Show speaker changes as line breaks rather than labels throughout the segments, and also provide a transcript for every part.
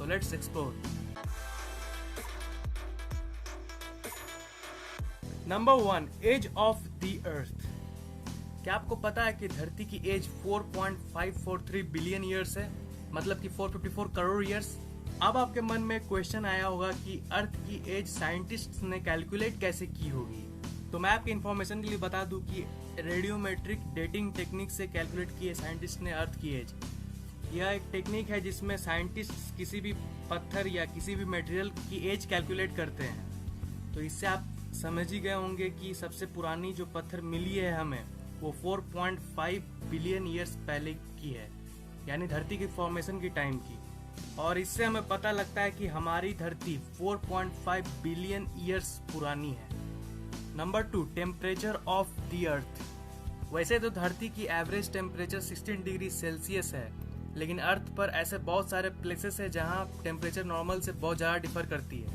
So let's explore. Number 1, age of the earth. क्या आपको पता है कि धरती की एज 4.543 बिलियन ईयर्स है, मतलब कि 454 करोड़ ईयर्स। अब आपके मन में क्वेश्चन आया होगा कि अर्थ की एज साइंटिस्ट ने कैलकुलेट कैसे की होगी। तो मैं आपकी इन्फॉर्मेशन के लिए बता दूं कि रेडियोमेट्रिक डेटिंग टेक्निक से कैलकुलेट की है साइंटिस्ट ने अर्थ की एज। यह एक टेक्निक है जिसमें साइंटिस्ट किसी भी पत्थर या किसी भी मटेरियल की एज कैलकुलेट करते हैं। तो इससे आप समझ ही गए होंगे कि सबसे पुरानी जो पत्थर मिली है हमें वो 4.5 बिलियन ईयर्स पहले की है, यानी धरती की फॉर्मेशन की टाइम की। और इससे हमें पता लगता है कि हमारी धरती 4.5 बिलियन ईयर्स पुरानी है। नंबर 2, टेम्परेचर ऑफ द अर्थ। वैसे तो धरती की एवरेज टेम्परेचर 16 डिग्री सेल्सियस है, लेकिन अर्थ पर ऐसे बहुत सारे प्लेसेस है जहां टेम्परेचर नॉर्मल से बहुत ज़्यादा डिफर करती है।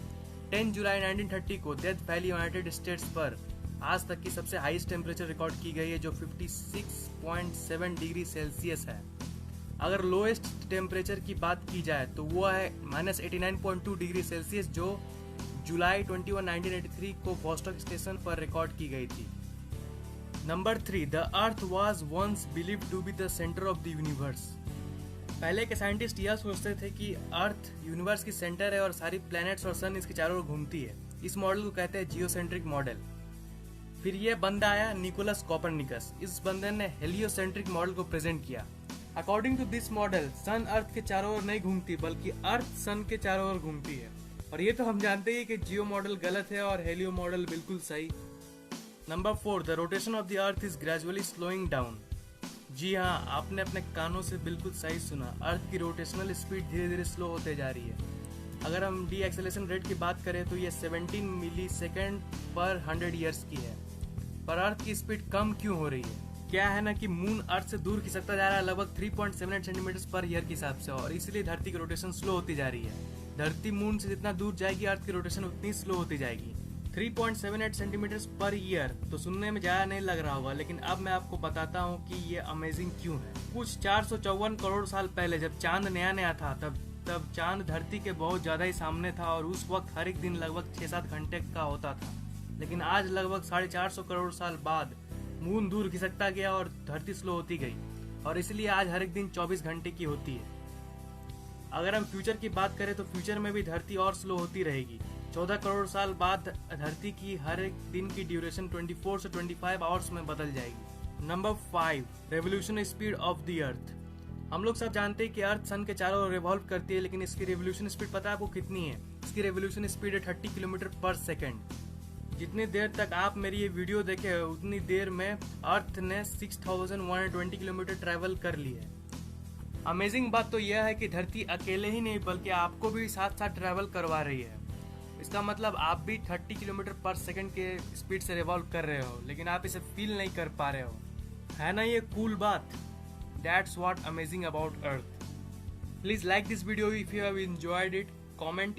10 जुलाई 1930 को डेथ वैली यूनाइटेड स्टेट्स पर आज तक की सबसे हाईएस्ट टेम्परेचर रिकॉर्ड की गई है, जो 56.7 डिग्री सेल्सियस है। अगर लोएस्ट टेम्परेचर की बात की जाए तो वो है -89.2 डिग्री सेल्सियस, जो जुलाई 21, 1983 को वॉस्टॉक स्टेशन पर रिकॉर्ड की गई थी। Number 3, the earth was once believed to be the centre of the universe. पहले के साइंटिस्ट यह सोचते थे कि अर्थ यूनिवर्स की सेंटर है और सारी प्लैनेट्स और सन इसके चारों ओर घूमती है। इस मॉडल को कहते हैं जियोसेंट्रिक मॉडल। फिर यह बंदा आया निकोलस कोपरनिकस। इस बंदे ने हेलियोसेंट्रिक मॉडल को प्रेजेंट किया। अकॉर्डिंग टू दिस मॉडल सन अर्थ के चारों ओर नहीं घूमती, बल्कि अर्थ सन के चारों ओर घूमती है। और ये तो हम जानते ही कि जियो मॉडल गलत है और हेलियो मॉडल बिल्कुल सही। Number 4, the rotation of the earth is gradually slowing down. जी हाँ, आपने अपने कानों से बिल्कुल सही सुना। अर्थ की रोटेशनल स्पीड धीरे धीरे स्लो होते जा रही है। अगर हम डी एक्सेलरेशन रेट की बात करें तो ये 17 मिली सेकेंड पर 100 ईयर्स की है। पर अर्थ की स्पीड कम क्यों हो रही है? क्या है ना कि मून अर्थ से दूर खिसकता जा रहा है लगभग 3.78 सेंटीमीटर पर ईयर के हिसाब से, और इसलिए धरती की रोटेशन स्लो होती जा रही है। धरती मून से जितना दूर जाएगी अर्थ की रोटेशन उतनी स्लो होती जाएगी। 3.78 सेंटीमीटर पर ईयर तो सुनने में ज्यादा नहीं लग रहा होगा, लेकिन अब मैं आपको बताता हूँ कि ये अमेजिंग क्यों है। कुछ 454 करोड़ साल पहले जब चांद नया नया था तब चांद धरती के बहुत ज्यादा ही सामने था, और उस वक्त हर एक दिन लगभग 6-7 घंटे का होता था। लेकिन आज लगभग 450 करोड़ साल बाद मून दूर खिसकता गया और धरती स्लो होती गई, और इसलिए आज हर एक दिन 24 घंटे की होती है। अगर हम फ्यूचर की बात करें तो फ्यूचर में भी धरती और स्लो होती रहेगी। 14 करोड़ साल बाद धरती की हर एक दिन की ड्यूरेशन 24 से 25 आवर्स में बदल जाएगी। Number 5, revolution speed of the अर्थ। हम लोग सब जानते हैं कि अर्थ सन के चारों ओर रिवॉल्व करती है, लेकिन इसकी रेवोल्यूशन स्पीड पता है आपको कितनी है? इसकी रेवोल्यूशन स्पीड है 30 किलोमीटर पर सेकेंड। जितनी देर तक आप मेरी ये वीडियो देखे उतनी देर में अर्थ ने 6120 किलोमीटर ट्रैवल कर ली है। अमेजिंग बात तो यह है कि धरती अकेले ही नहीं बल्कि आपको भी साथ साथ ट्रैवल करवा रही है। इसका मतलब आप भी 30 किलोमीटर पर सेकंड के स्पीड से रिवॉल्व कर रहे हो, लेकिन आप इसे फील नहीं कर पा रहे हो। है ना ये कूल बात? That's what amazing about Earth. Please like this video if you have enjoyed it. Comment